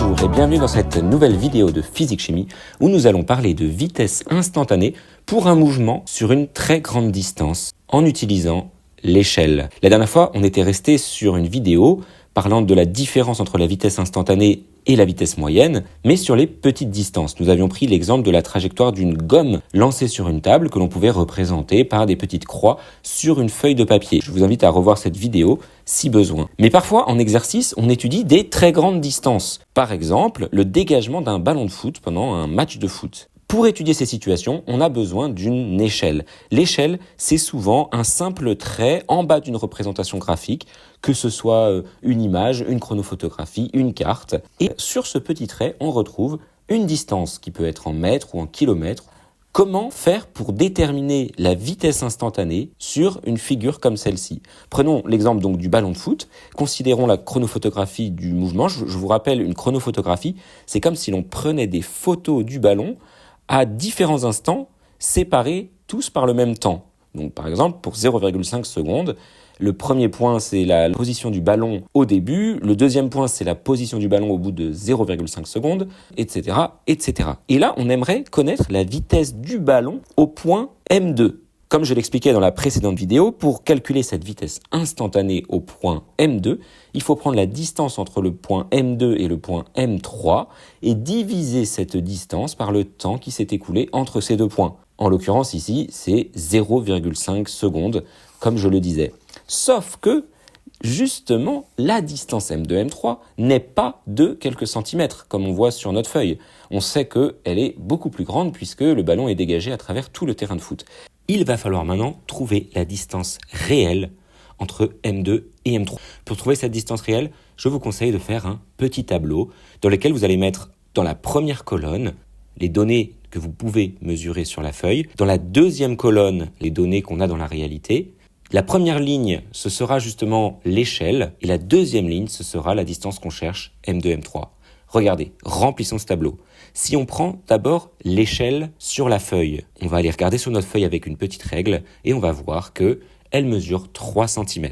Bonjour et bienvenue dans cette nouvelle vidéo de physique-chimie où nous allons parler de vitesse instantanée pour un mouvement sur une très grande distance en utilisant l'échelle. La dernière fois, on était resté sur une vidéo parlant de la différence entre la vitesse instantanée et la vitesse moyenne, mais sur les petites distances. Nous avions pris l'exemple de la trajectoire d'une gomme lancée sur une table que l'on pouvait représenter par des petites croix sur une feuille de papier. Je vous invite à revoir cette vidéo si besoin. Mais parfois, en exercice, on étudie des très grandes distances. Par exemple, le dégagement d'un ballon de foot pendant un match de foot. Pour étudier ces situations, on a besoin d'une échelle. L'échelle, c'est souvent un simple trait en bas d'une représentation graphique, que ce soit une image, une chronophotographie, une carte. Et sur ce petit trait, on retrouve une distance qui peut être en mètres ou en kilomètres. Comment faire pour déterminer la vitesse instantanée sur une figure comme celle-ci? Prenons l'exemple donc du ballon de foot. Considérons la chronophotographie du mouvement. Je vous rappelle, une chronophotographie, c'est comme si l'on prenait des photos du ballon à différents instants, séparés tous par le même temps. Donc par exemple, pour 0,5 secondes, le premier point, c'est la position du ballon au début, le deuxième point, c'est la position du ballon au bout de 0,5 secondes, etc., etc. Et là, on aimerait connaître la vitesse du ballon au point M2. Comme je l'expliquais dans la précédente vidéo, pour calculer cette vitesse instantanée au point M2, il faut prendre la distance entre le point M2 et le point M3 et diviser cette distance par le temps qui s'est écoulé entre ces deux points. En l'occurrence ici, c'est 0,5 secondes, comme je le disais. Sauf que, justement, la distance M2, M3 n'est pas de quelques centimètres, comme on voit sur notre feuille. On sait qu'elle est beaucoup plus grande puisque le ballon est dégagé à travers tout le terrain de foot. Il va falloir maintenant trouver la distance réelle entre M2 et M3. Pour trouver cette distance réelle, je vous conseille de faire un petit tableau dans lequel vous allez mettre dans la première colonne les données que vous pouvez mesurer sur la feuille, dans la deuxième colonne les données qu'on a dans la réalité. La première ligne, ce sera justement l'échelle et la deuxième ligne, ce sera la distance qu'on cherche, M2, M3. Regardez, remplissons ce tableau. Si on prend d'abord l'échelle sur la feuille, on va aller regarder sur notre feuille avec une petite règle et on va voir qu'elle mesure 3 cm.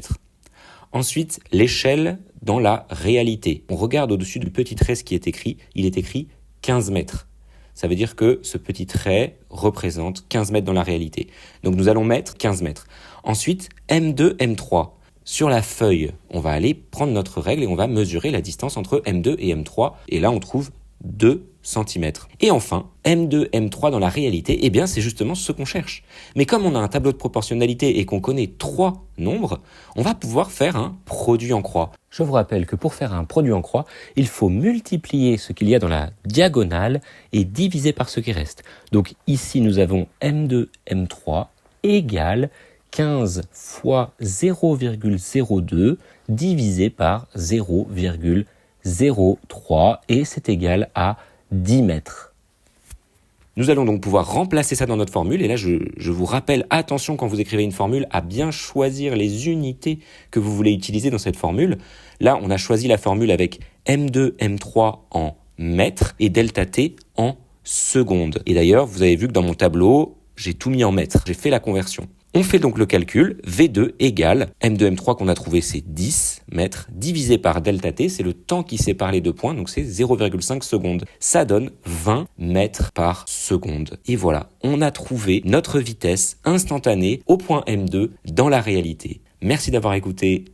Ensuite, l'échelle dans la réalité. On regarde au-dessus du petit trait ce qui est écrit. Il est écrit 15 mètres. Ça veut dire que ce petit trait représente 15 mètres dans la réalité. Donc nous allons mettre 15 mètres. Ensuite, M2, M3. Sur la feuille, on va aller prendre notre règle et on va mesurer la distance entre M2 et M3. Et là, on trouve 2 cm. Et enfin, M2, M3 dans la réalité, eh bien, c'est justement ce qu'on cherche. Mais comme on a un tableau de proportionnalité et qu'on connaît 3 nombres, on va pouvoir faire un produit en croix. Je vous rappelle que pour faire un produit en croix, il faut multiplier ce qu'il y a dans la diagonale et diviser par ce qui reste. Donc ici, nous avons M2, M3 égale 15 fois 0,02 divisé par 0,03 et c'est égal à 10 mètres. Nous allons donc pouvoir remplacer ça dans notre formule et là je vous rappelle, attention quand vous écrivez une formule à bien choisir les unités que vous voulez utiliser dans cette formule. Là on a choisi la formule avec M2, M3 en mètres et delta T en secondes. Et d'ailleurs vous avez vu que dans mon tableau j'ai tout mis en mètres, j'ai fait la conversion. On fait donc le calcul, V2 égale M2, M3 qu'on a trouvé, c'est 10 mètres, divisé par delta T, c'est le temps qui sépare les deux points, donc c'est 0,5 secondes. Ça donne 20 mètres par seconde. Et voilà, on a trouvé notre vitesse instantanée au point M2 dans la réalité. Merci d'avoir écouté